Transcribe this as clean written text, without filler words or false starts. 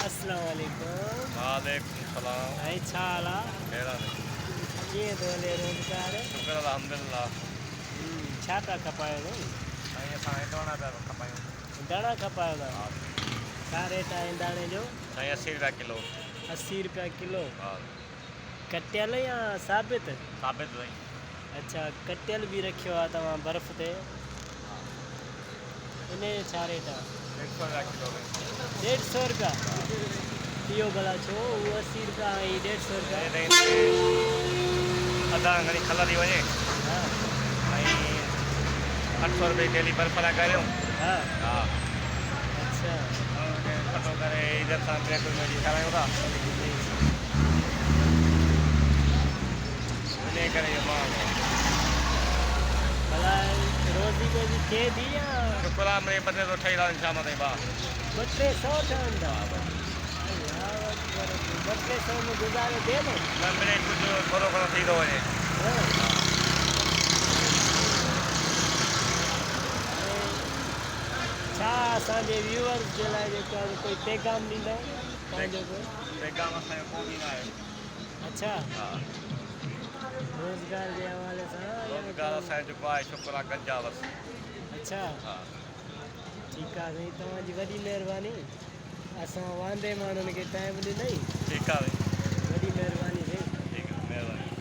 अस्सलाम वालेकुम। वालेकुम सलाम। भाई छा हाल आहे? मेरा नहीं। कीअं थो हले रोज़गार? शुक्र अल्हम्दुलिल्लाह। छा था खपायो अथई? साईं असां हिंदवाना पिया खपायूं। धाणा खपायो अथव? हा छा रेट आहे दाणे जो? साईं 80 रुपया किलो। 80 रुपया किलो। हा कटियल या साबित? साबित साईं। अच्छा, कटियल बि रखियो आहे तव्हां बर्फ़ ते? इन जो छा रेट आहे? 150 रुपया किलो में। 150 रुपया? इहो भला छो? उहो 80 रुपया ऐं 150 रुपया? अदा घणी खल थी वञे हा ऐं 800 रुपये डेली बर्फ़ था करियूं। हा हा अच्छा खटो करे इज़त सां ब्रेक में ॾेखारियूं था इन करे इहो मां भला रोज़ी रोज़ी थिए थी या शुक्र आहे मिड़ई बदिले थो ठही रहा शाम ताईं भाउ। 200 ठहनि था? अल्लाह अकबर, 200 में गुज़ारो थिए थो? न मिड़ई कुझु थोरो घणो थी थो वञे। हाँ। छा असांजे व्यूअर्स जे लाइ जेको आहे कोई पैगाम ॾींदव पंहिंजो कोई? पैगाम असांजो को बि न आहे। अच्छा, हा रोज़गार जे हवाले सां या रोज़गार असांजो जेको आहे शुक्र आहे गंजा बसि। अच्छा हा ठीकु आहे साईं, तव्हांजी वॾी महिरबानी। असां वांदे माण्हुनि खे टाइम ॾिनई। ठीकु आहे